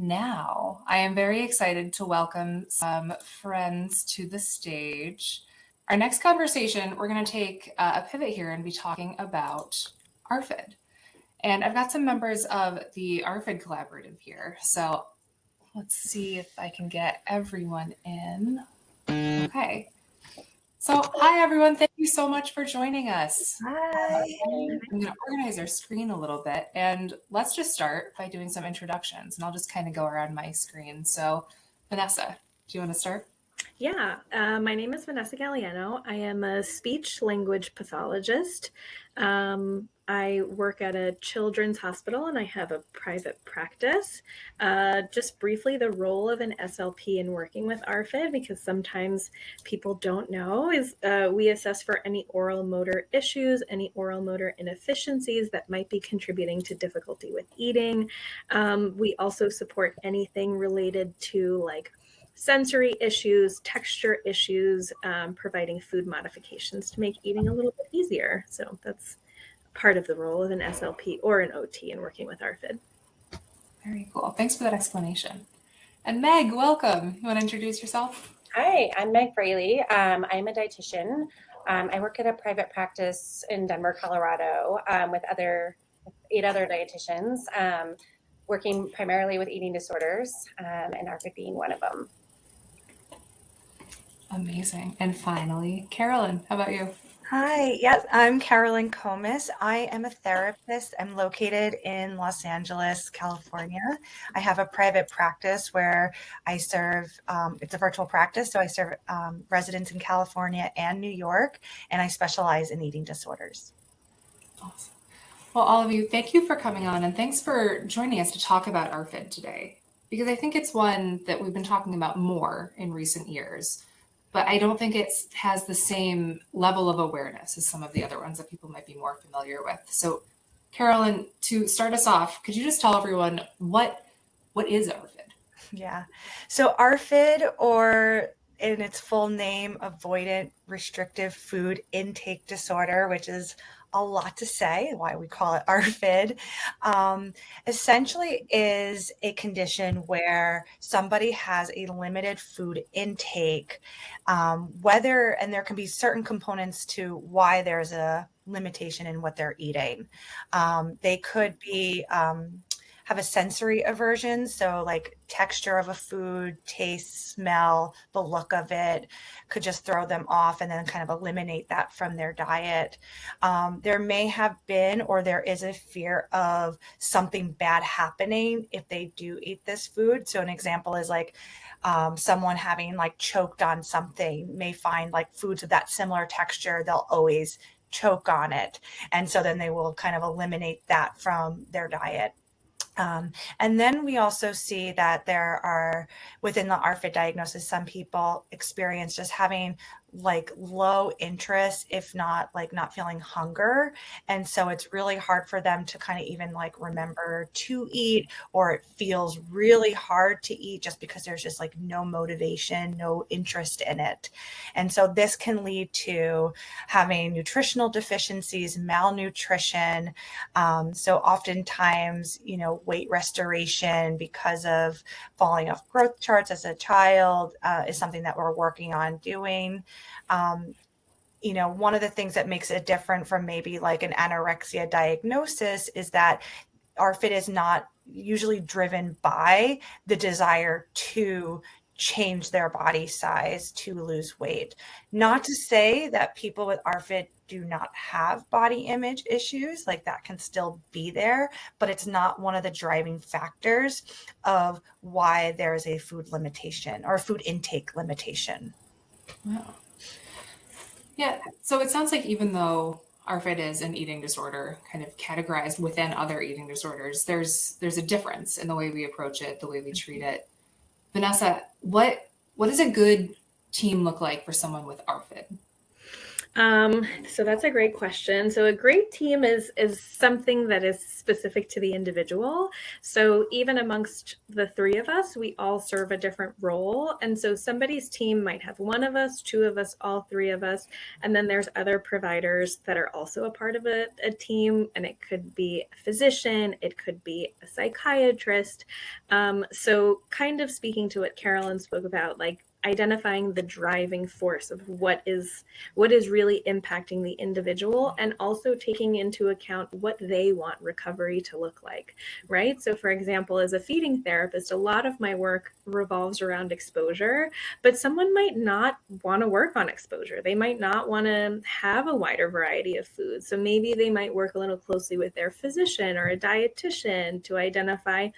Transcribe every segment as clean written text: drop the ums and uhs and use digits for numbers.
now I am very excited to welcome some friends to the stage. Our next conversation, we're going to take a pivot here and be talking about ARFID. And I've got some members of the ARFID Collaborative here. So let's see if I can get everyone in. Okay. So hi, everyone. Thank you so much for joining us. Hi. I'm going to organize our screen a little bit, and let's just start by doing some introductions, and I'll just kind of go around my screen. So Vanessa, do you want to start? Yeah, my name is Vanessa Galliano. I am a speech language pathologist. I work at a children's hospital and I have a private practice. Just briefly, the role of an SLP in working with ARFID, because sometimes people don't know, is we assess for any oral motor issues, any oral motor inefficiencies that might be contributing to difficulty with eating. We also support anything related to like sensory issues, texture issues, providing food modifications to make eating a little bit easier. So that's part of the role of an SLP or an OT in working with ARFID. Very cool. Thanks for that explanation. And Meg, welcome. You want to introduce yourself? Hi, I'm Meg Fraley. I'm a dietitian. I work at a private practice in Denver, Colorado, with 8 other dietitians, working primarily with eating disorders, and ARFID being one of them. Amazing. And finally, Carolyn, how about you? Hi, yes, I'm Carolyn Comis. I am a therapist. I'm located in Los Angeles, California. I have a private practice where I serve, it's a virtual practice, so I serve residents in California and New York, and I specialize in eating disorders. Awesome. Well, all of you, thank you for coming on, and thanks for joining us to talk about ARFID today, because I think it's one that we've been talking about more in recent years. But I don't think it has the same level of awareness as some of the other ones that people might be more familiar with. So, Carolyn, to start us off, could you just tell everyone what is ARFID? Yeah. So ARFID, or in its full name, Avoidant Restrictive Food Intake Disorder, which is a lot to say, why we call it ARFID, essentially is a condition where somebody has a limited food intake, and there can be certain components to why there's a limitation in what they're eating. They could be have a sensory aversion, so like texture of a food, taste, smell, the look of it could just throw them off, and then kind of eliminate that from their diet. There may have been, or there is a fear of something bad happening if they do eat this food. So an example is like someone having like choked on something, may find like foods of that similar texture, they'll always choke on it. And so then they will kind of eliminate that from their diet. And then we also see that there are, within the ARFID diagnosis, some people experience just having like low interest, if not like not feeling hunger. And so it's really hard for them to kind of even like remember to eat, or it feels really hard to eat just because there's just like no motivation, no interest in it. And so this can lead to having nutritional deficiencies, malnutrition. So oftentimes, weight restoration because of falling off growth charts as a child is something that we're working on doing. One of the things that makes it different from maybe like an anorexia diagnosis is that ARFID is not usually driven by the desire to change their body size to lose weight. Not to say that people with ARFID do not have body image issues, like that can still be there, but it's not one of the driving factors of why there's a food limitation or food intake limitation. Wow. Yeah, so it sounds like even though ARFID is an eating disorder kind of categorized within other eating disorders, there's a difference in the way we approach it, the way we treat it. Vanessa, what does a good team look like for someone with ARFID? So that's a great question. So a great team is something that is specific to the individual. So even amongst the three of us, we all serve a different role. And so somebody's team might have one of us, two of us, all three of us. And then there's other providers that are also a part of a team. And it could be a physician, it could be a psychiatrist. So kind of speaking to what Carolyn spoke about, like identifying the driving force of what is really impacting the individual, and also taking into account what they want recovery to look like, right? So for example, as a feeding therapist, a lot of my work revolves around exposure, but someone might not want to work on exposure. They might not want to have a wider variety of foods. So maybe they might work a little closely with their physician or a dietitian to identify,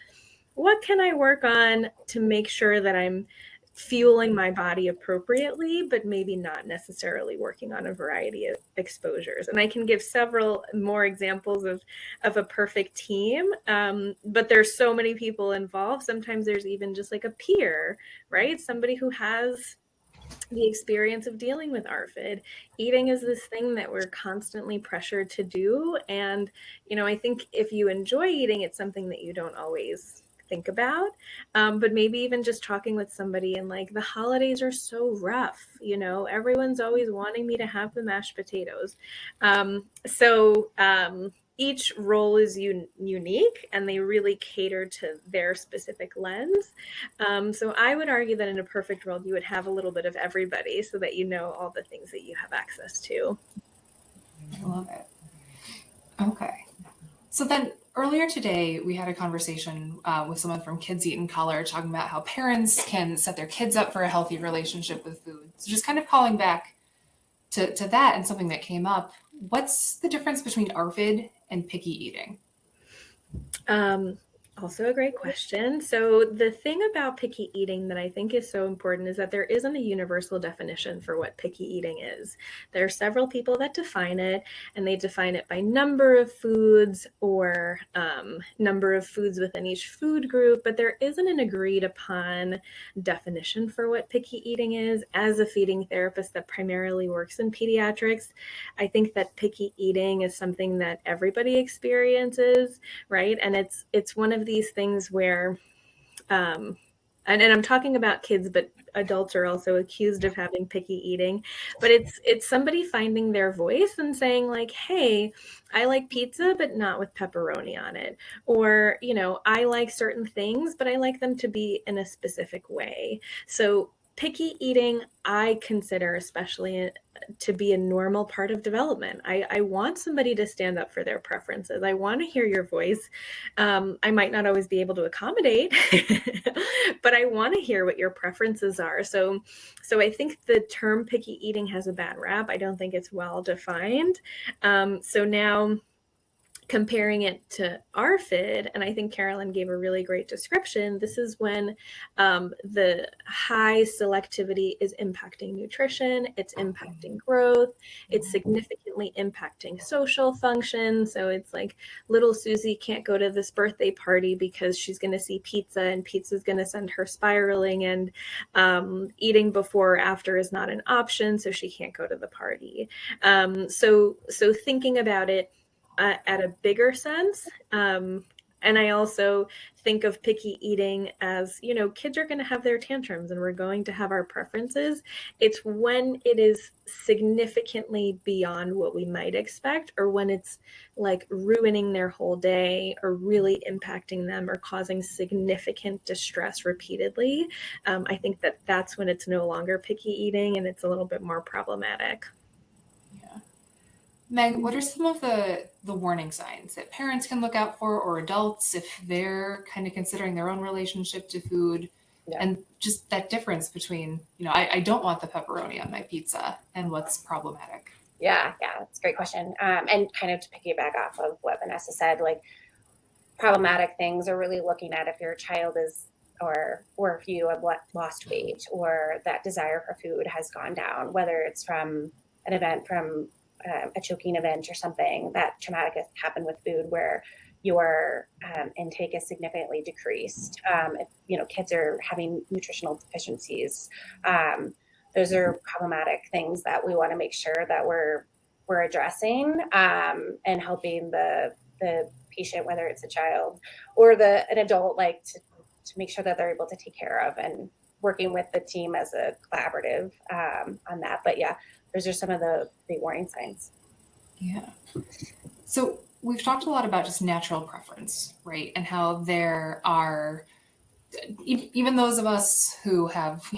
what can I work on to make sure that I'm fueling my body appropriately, but maybe not necessarily working on a variety of exposures. And I can give several more examples of a perfect team, but there's so many people involved. Sometimes there's even just like a peer, right? Somebody who has the experience of dealing with ARFID. Eating is this thing that we're constantly pressured to do. And, I think if you enjoy eating, it's something that you don't always think about. But maybe even just talking with somebody, and like, the holidays are so rough, everyone's always wanting me to have the mashed potatoes. Each role is unique, and they really cater to their specific lens. So I would argue that in a perfect world, you would have a little bit of everybody so that you know all the things that you have access to. I love it. Okay. So then earlier today, we had a conversation with someone from Kids Eat in Color talking about how parents can set their kids up for a healthy relationship with food. So just kind of calling back to that and something that came up, what's the difference between ARFID and picky eating? Also a great question. So the thing about picky eating that I think is so important is that there isn't a universal definition for what picky eating is. There are several people that define it, and they define it by number of foods or number of foods within each food group, but there isn't an agreed upon definition for what picky eating is. As a feeding therapist that primarily works in pediatrics, I think that picky eating is something that everybody experiences, right? And it's one of these things where, and I'm talking about kids, but adults are also accused of having picky eating. But it's somebody finding their voice and saying like, hey, I like pizza, but not with pepperoni on it. Or, I like certain things, but I like them to be in a specific way. So picky eating, I consider especially to be a normal part of development. I want somebody to stand up for their preferences. I want to hear your voice. I might not always be able to accommodate, but I want to hear what your preferences are. So I think the term picky eating has a bad rap. I don't think it's well defined. So now, comparing it to ARFID, and I think Carolyn gave a really great description, this is when the high selectivity is impacting nutrition, it's impacting growth, it's significantly impacting social function. So it's like little Susie can't go to this birthday party because she's going to see pizza, and pizza's going to send her spiraling, and eating before or after is not an option, so she can't go to the party. So thinking about it at a bigger sense. And I also think of picky eating as, kids are going to have their tantrums and we're going to have our preferences. It's when it is significantly beyond what we might expect, or when it's like ruining their whole day or really impacting them or causing significant distress repeatedly. I think that that's when it's no longer picky eating and it's a little bit more problematic. Meg, what are some of the warning signs that parents can look out for, or adults, if they're kind of considering their own relationship to food? Yeah. And just that difference between, I don't want the pepperoni on my pizza and what's problematic. Yeah, that's a great question. And kind of to piggyback off of what Vanessa said, like, problematic things are really looking at if your child is, or if you have lost weight, or that desire for food has gone down, whether it's from an event, from a choking event or something that traumatic has happened with food, where your intake is significantly decreased. If kids are having nutritional deficiencies, those are problematic things that we want to make sure that we're addressing, and helping the patient, whether it's a child or an adult, like to make sure that they're able to take care of, and working with the team as a collaborative on that. But yeah, those are some of the big warning signs. Yeah. So we've talked a lot about just natural preference, right? And how there are, even those of us who have,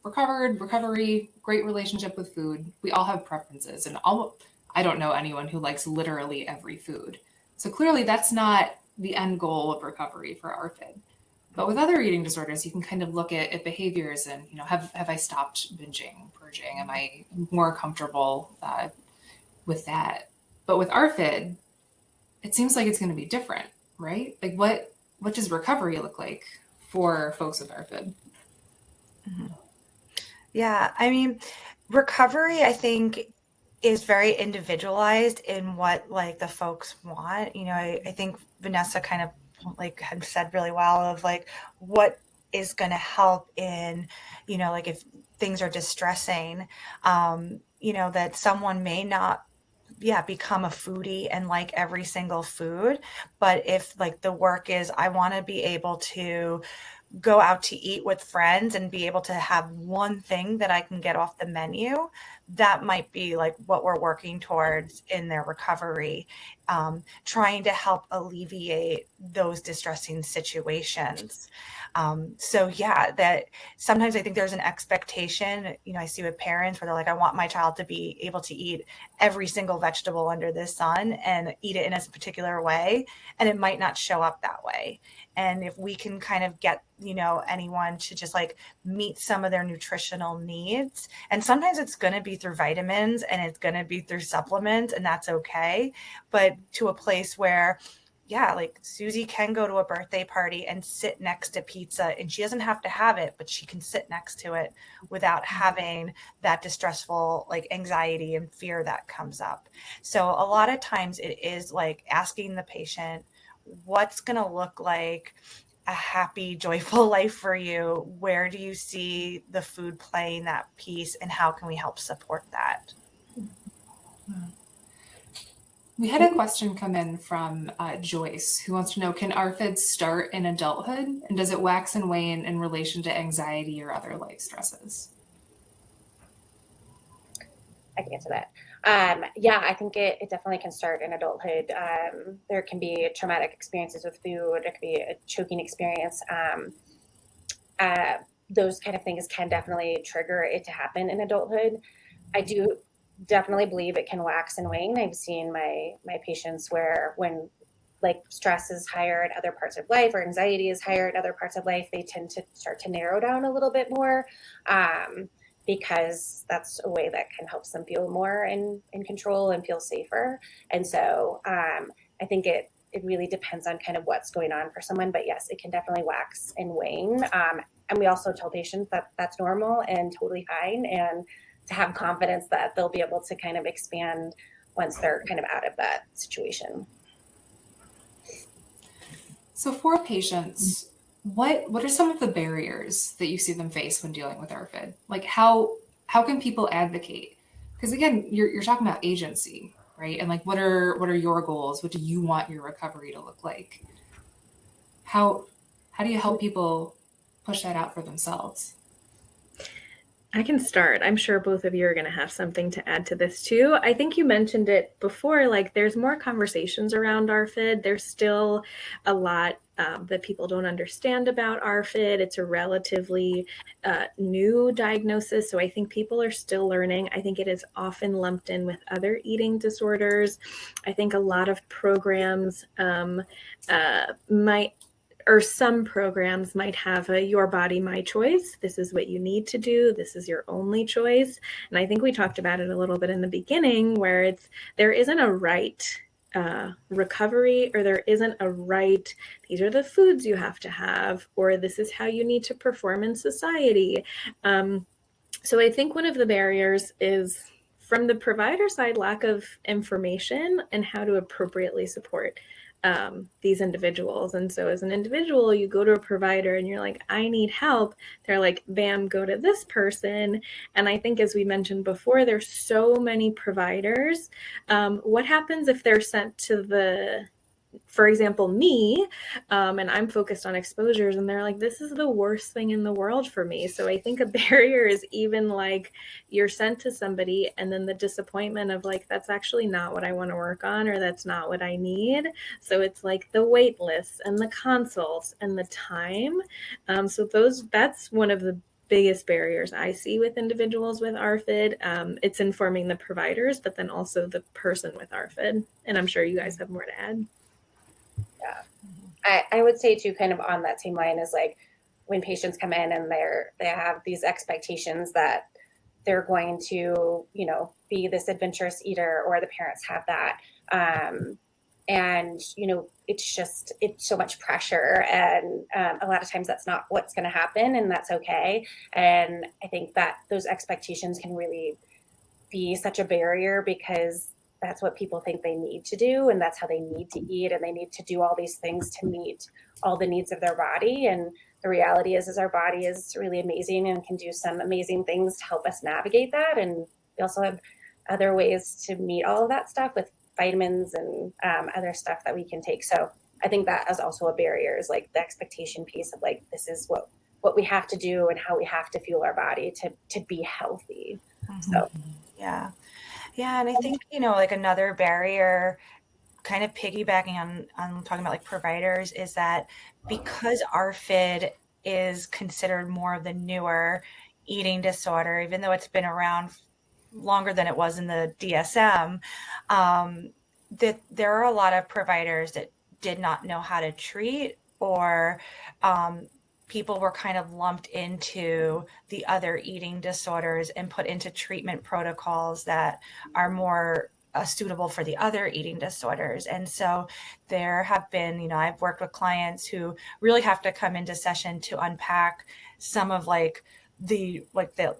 recovery, great relationship with food, we all have preferences. And I don't know anyone who likes literally every food. So clearly that's not the end goal of recovery for ARFID. But with other eating disorders, you can kind of look at behaviors and, have I stopped binging, purging? Am I more comfortable with that? But with ARFID, it seems like it's going to be different, right? Like what does recovery look like for folks with ARFID? Mm-hmm. Yeah, I mean, recovery, I think, is very individualized in what like the folks want. I think Vanessa kind of like had said really well of like what is going to help in, like if things are distressing, that someone may not become a foodie and like every single food. But if like the work is, I want to be able to go out to eat with friends and be able to have one thing that I can get off the menu, that might be like what we're working towards in their recovery, trying to help alleviate those distressing situations. So yeah, that sometimes I think there's an expectation, I see with parents where they're like, I want my child to be able to eat every single vegetable under the sun and eat it in a particular way. And it might not show up that way. And if we can kind of get, anyone to just like meet some of their nutritional needs, and sometimes it's going to be through vitamins and it's going to be through supplements, and that's okay. But to a place where, like Susie can go to a birthday party and sit next to pizza, and she doesn't have to have it, but she can sit next to it without having that distressful like anxiety and fear that comes up. So a lot of times it is like asking the patient, what's going to look like a happy, joyful life for you? Where do you see the food playing that piece, and how can we help support that? We had a question come in from Joyce, who wants to know, can ARFID start in adulthood, and does it wax and wane in relation to anxiety or other life stresses? I can answer that. I think it definitely can start in adulthood. There can be traumatic experiences with food. It could be a choking experience. Those kind of things can definitely trigger it to happen in adulthood. I do definitely believe it can wax and wane. I've seen my patients where when like stress is higher in other parts of life or anxiety is higher in other parts of life, they tend to start to narrow down a little bit more. Because that's a way that can help them feel more in control and feel safer. And so I think it really depends on kind of what's going on for someone. But yes, it can definitely wax and wane. And we also tell patients that that's normal and totally fine, and to have confidence that they'll be able to kind of expand once they're kind of out of that situation. So for patients, what are some of the barriers that you see them face when dealing with ARFID? Like how can people advocate? Because again, you're talking about agency, right? And like what are your goals? What do you want your recovery to look like? How do you help people push that out for themselves? I can start. I'm sure both of you are going to have something to add to this too. I think you mentioned it before, like there's more conversations around ARFID. There's still a lot that people don't understand about ARFID. It's a relatively new diagnosis, so I think people are still learning. I think it is often lumped in with other eating disorders. I think a lot of programs some programs might have a your body, my choice. This is what you need to do. This is your only choice. And I think we talked about it a little bit in the beginning, where there isn't a right recovery, or there isn't a right, these are the foods you have to have, or this is how you need to perform in society. So I think one of the barriers is from the provider side, lack of information and how to appropriately support these individuals. And so as an individual, you go to a provider and you're like, I need help. They're like, bam, go to this person. And I think, as we mentioned before, there's so many providers. What happens if they're sent to for example, me, and I'm focused on exposures, and they're like, this is the worst thing in the world for me. So I think a barrier is even like you're sent to somebody and then the disappointment of like, that's actually not what I want to work on, or that's not what I need. So it's like the wait lists and the consults and the time. So that's one of the biggest barriers I see with individuals with ARFID. It's informing the providers, but then also the person with ARFID. And I'm sure you guys have more to add. Yeah. I would say too, kind of on that same line, is like when patients come in and they have these expectations that they're going to, be this adventurous eater, or the parents have that. And, it's so much pressure, and a lot of times that's not what's going to happen, and that's okay. And I think that those expectations can really be such a barrier, because that's what people think they need to do, and that's how they need to eat, and they need to do all these things to meet all the needs of their body. And the reality is our body is really amazing and can do some amazing things to help us navigate that. And we also have other ways to meet all of that stuff with vitamins and other stuff that we can take. So I think that is also a barrier, is like the expectation piece of like, this is what we have to do and how we have to fuel our body to be healthy. Mm-hmm. So yeah. And I think, like another barrier, kind of piggybacking on talking about like providers, is that because ARFID is considered more of the newer eating disorder, even though it's been around longer than it was in the DSM, that there are a lot of providers that did not know how to treat, or people were kind of lumped into the other eating disorders and put into treatment protocols that are more suitable for the other eating disorders. And so there have been, I've worked with clients who really have to come into session to unpack some of the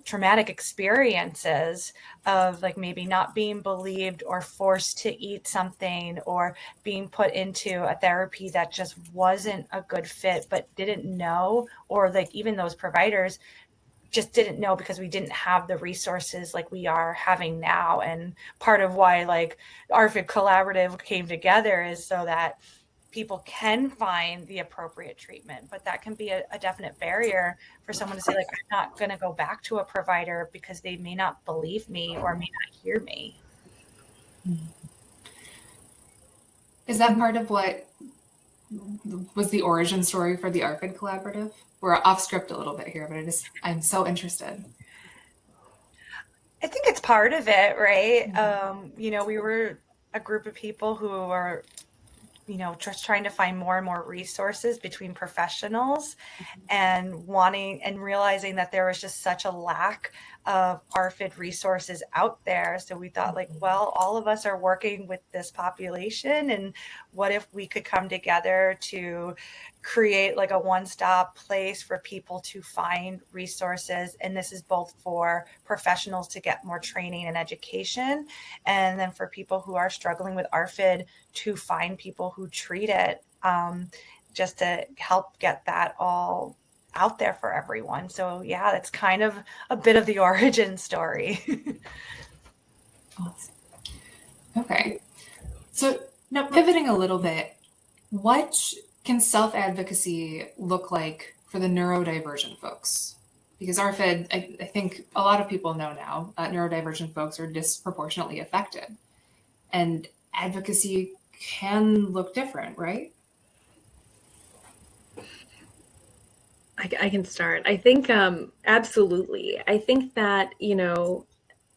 traumatic experiences of like maybe not being believed or forced to eat something, or being put into a therapy that just wasn't a good fit, but didn't know, or like even those providers just didn't know, because we didn't have the resources like we are having now. And part of why like ARFID Collaborative came together is so that people can find the appropriate treatment. But that can be a definite barrier for someone to say, like, I'm not going to go back to a provider because they may not believe me or may not hear me. Is that part of what was the origin story for the ARFID Collaborative? We're off script a little bit here, but I'm so interested. I think it's part of it, right? Mm-hmm. We were a group of people who are just trying to find more and more resources between professionals, and wanting and realizing that there was just such a lack of ARFID resources out there. So we thought, like, well, all of us are working with this population, and what if we could come together to create like a one-stop place for people to find resources. And this is both for professionals to get more training and education, and then for people who are struggling with ARFID to find people who treat it, just to help get that all out there for everyone. So yeah, that's kind of a bit of the origin story. Awesome. Okay. So now pivoting a little bit, what can self-advocacy look like for the neurodivergent folks? Because ARFID, I think a lot of people know now, neurodivergent folks are disproportionately affected. And advocacy can look different, right? I can start. I think absolutely. I think that,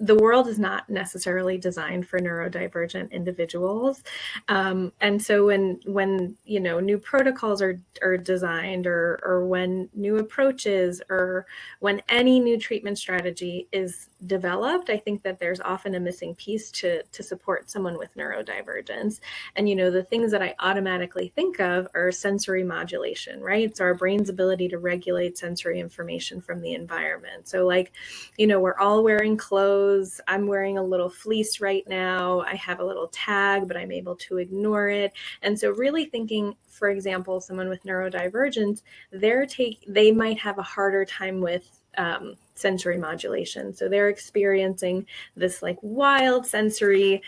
the world is not necessarily designed for neurodivergent individuals. And so when new protocols are designed, or when new approaches, or when any new treatment strategy is developed, I think that there's often a missing piece to support someone with neurodivergence. And, the things that I automatically think of are sensory modulation, right? So our brain's ability to regulate sensory information from the environment. So like, we're all wearing clothes, clothes. I'm wearing a little fleece right now. I have a little tag, but I'm able to ignore it. And so really thinking, for example, someone with neurodivergence, they might have a harder time with sensory modulation. So they're experiencing this like wild sensory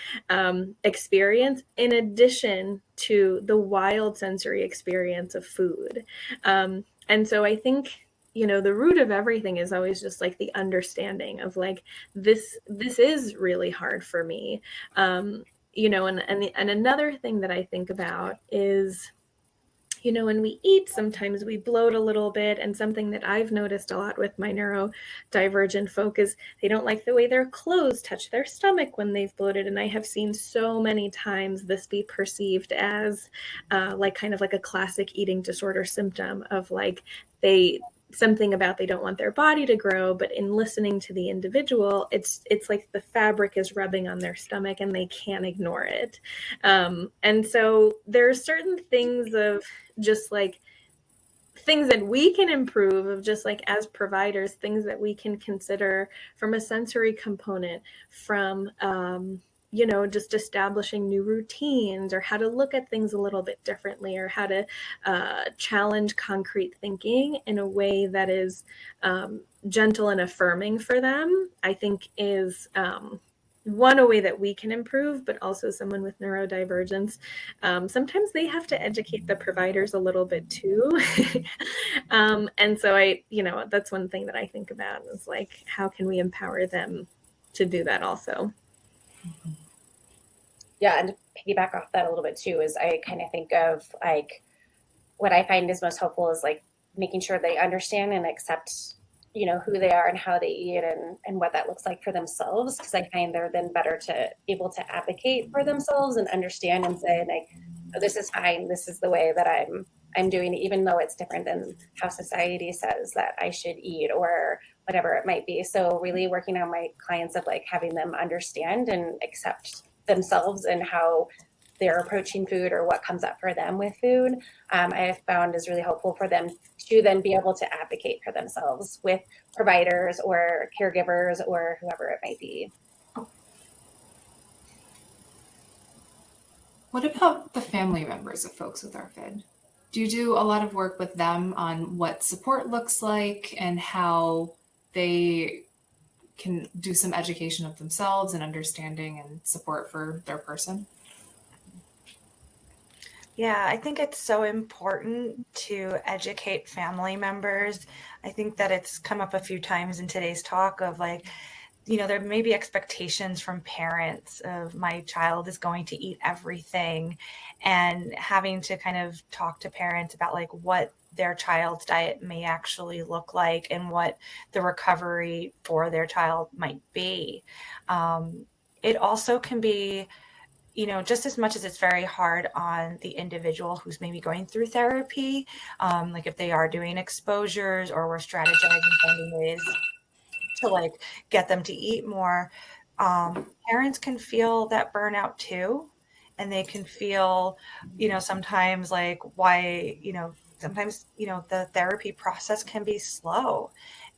experience in addition to the wild sensory experience of food. And so I think, you know, the root of everything is always just like the understanding of like, this is really hard for me. You know, and another thing that I think about is, you know, when we eat, sometimes we bloat a little bit. And something that I've noticed a lot with my neurodivergent folk is they don't like the way their clothes touch their stomach when they've bloated. And I have seen so many times this be perceived as like kind of like a classic eating disorder symptom of like something about they don't want their body to grow, but in listening to the individual, it's like the fabric is rubbing on their stomach and they can't ignore it. And so there are certain things of just like things that we can improve of just like as providers, things that we can consider from a sensory component, from you know, just establishing new routines or how to look at things a little bit differently, or how to challenge concrete thinking in a way that is gentle and affirming for them, I think is one way that we can improve. But also someone with neurodivergence, sometimes they have to educate the providers a little bit too. And so you know, that's one thing that I think about is like, how can we empower them to do that also? Yeah, and to piggyback off that a little bit too, is I kind of think of like what I find is most helpful is like making sure they understand and accept, you know, who they are and how they eat and what that looks like for themselves. Because I find they're then better to able to advocate for themselves and understand and say like, oh, this is fine. This is the way that I'm doing it, even though it's different than how society says that I should eat or whatever it might be. So really working on my clients of like having them understand and accept themselves and how they're approaching food or what comes up for them with food, I have found is really helpful for them to then be able to advocate for themselves with providers or caregivers or whoever it might be. What about the family members of folks with ARFID? Do you do a lot of work with them on what support looks like and how they can do some education of themselves and understanding and support for their person? Yeah, I think it's so important to educate family members. I think that it's come up a few times in today's talk of like, you know, there may be expectations from parents of my child is going to eat everything, and having to kind of talk to parents about like what their child's diet may actually look like and what the recovery for their child might be. It also can be, you know, just as much as it's very hard on the individual who's maybe going through therapy, like if they are doing exposures or we're strategizing finding ways to like get them to eat more, parents can feel that burnout too. And they can feel, you know, sometimes like why, you know, sometimes, you know, the therapy process can be slow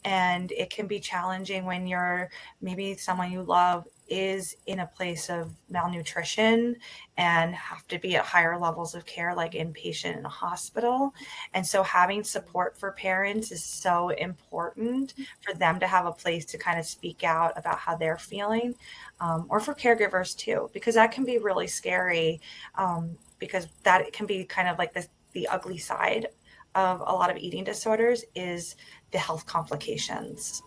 and it can be challenging when you're maybe someone you love is in a place of malnutrition and have to be at higher levels of care, like inpatient in a hospital. And so having support for parents is so important for them to have a place to kind of speak out about how they're feeling, or for caregivers too, because that can be really scary, because that can be kind of like the ugly side of a lot of eating disorders is the health complications.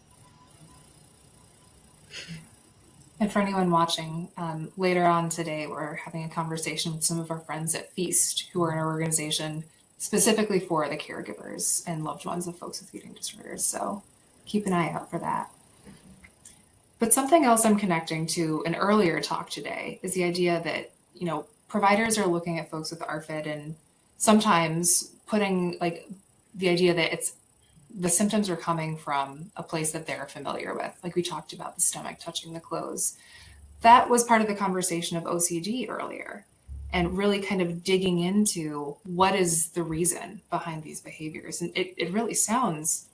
And for anyone watching, later on today, we're having a conversation with some of our friends at Feast, who are an organization specifically for the caregivers and loved ones of folks with eating disorders. So keep an eye out for that. But something else I'm connecting to an earlier talk today is the idea that, you know, providers are looking at folks with ARFID and sometimes putting like the idea that the symptoms are coming from a place that they're familiar with. Like we talked about the stomach touching the clothes. That was part of the conversation of OCD earlier, and really kind of digging into what is the reason behind these behaviors. And it really sounds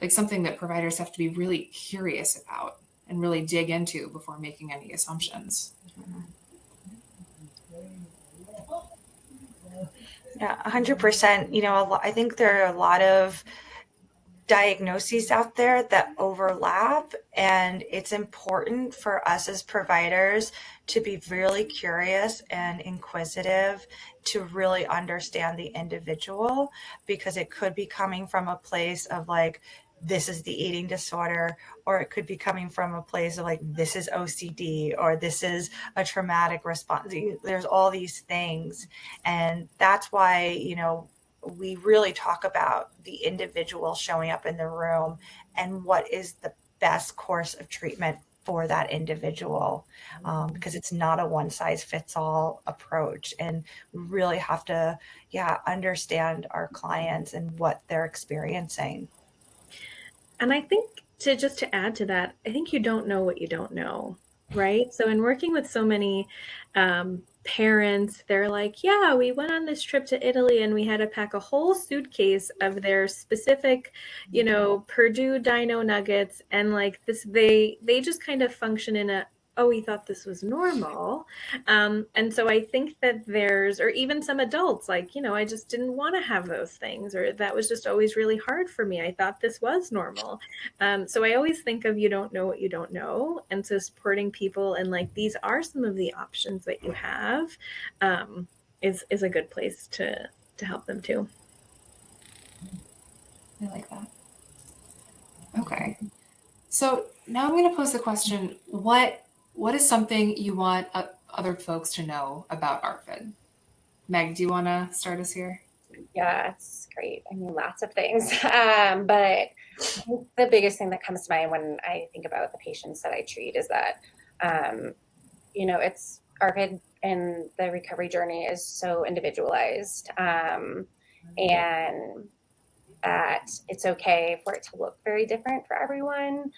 like something that providers have to be really curious about and really dig into before making any assumptions. Yeah, 100%. I think there are a lot of diagnoses out there that overlap, and it's important for us as providers to be really curious and inquisitive to really understand the individual, because it could be coming from a place of like, this is the eating disorder, or it could be coming from a place of like, this is OCD, or this is a traumatic response. There's all these things, and that's why we really talk about the individual showing up in the room and what is the best course of treatment for that individual, because it's not a one size fits all approach, and we really have to understand our clients and what they're experiencing. And I think to add to that, I think you don't know what you don't know, right? So in working with so many parents, they're like, yeah, we went on this trip to Italy and we had to pack a whole suitcase of their specific, Purdue Dino Nuggets, and like this, they just kind of function in a, oh, we thought this was normal. And so I think that or even some adults, like, I just didn't want to have those things, or that was just always really hard for me. I thought this was normal. So I always think of, you don't know what you don't know. And so supporting people and like, these are some of the options that you have, is a good place to help them too. I like that. Okay. So now I'm going to pose the question, what is something you want other folks to know about ARFID? Meg, do you want to start us here? Yeah, it's great. I mean, lots of things. But the biggest thing that comes to mind when I think about the patients that I treat is that, it's ARFID, and the recovery journey is so individualized. And that it's okay for it to look very different for everyone,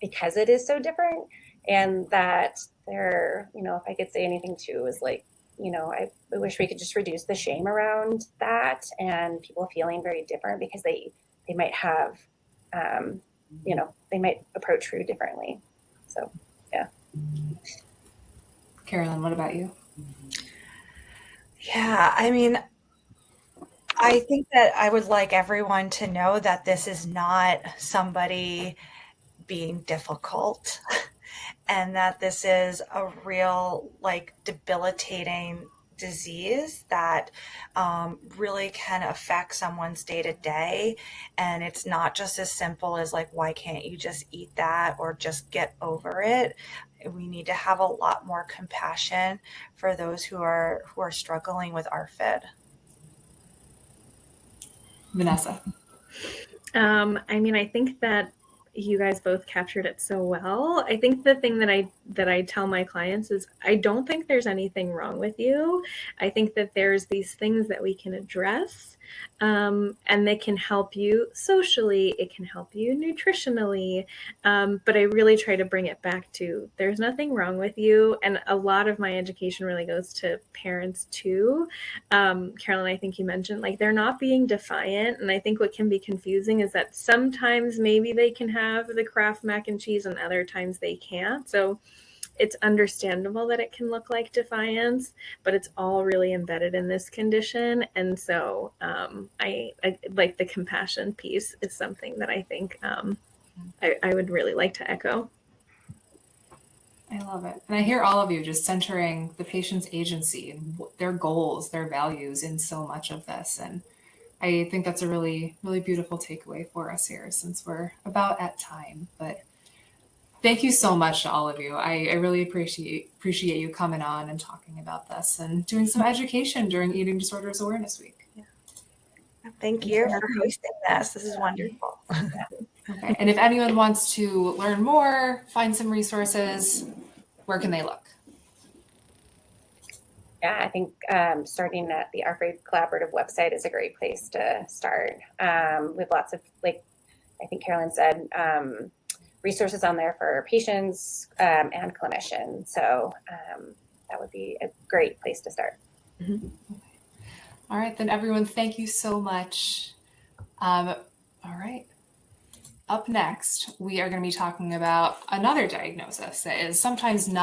because it is so different. And that if I could say anything too, is like, I wish we could just reduce the shame around that and people feeling very different because they might have, they might approach food differently. So, yeah. Carolyn, what about you? Yeah, I mean, I think that I would like everyone to know that this is not somebody being difficult and that this is a real, like, debilitating disease that really can affect someone's day to day. And it's not just as simple as like, why can't you just eat that or just get over it? We need to have a lot more compassion for those who are struggling with ARFID. Vanessa. I mean, I think that you guys both captured it so well. I think the thing that I tell my clients is, I don't think there's anything wrong with you. I think that there's these things that we can address, and they can help you socially, it can help you nutritionally, but I really try to bring it back to, there's nothing wrong with you. And a lot of my education really goes to parents too. Carolyn, I think you mentioned, like, they're not being defiant. And I think what can be confusing is that sometimes maybe they can have the Kraft mac and cheese and other times they can't. So it's understandable that it can look like defiance, but it's all really embedded in this condition. And so I like the compassion piece is something that I think I would really like to echo. I love it. And I hear all of you just centering the patient's agency and their goals, their values in so much of this. And I think that's a really, really beautiful takeaway for us here, since we're about at time. But thank you so much to all of you. I really appreciate you coming on and talking about this and doing some education during Eating Disorders Awareness Week. Yeah. Thank you for hosting this. This is wonderful. Okay. And if anyone wants to learn more, find some resources, where can they look? Yeah, I think starting at the ARFID Collaborative website is a great place to start. With lots of, like I think Carolyn said, resources on there for patients and clinicians. So that would be a great place to start. Mm-hmm. All right, then everyone, thank you so much. All right. Up next, we are going to be talking about another diagnosis that is sometimes not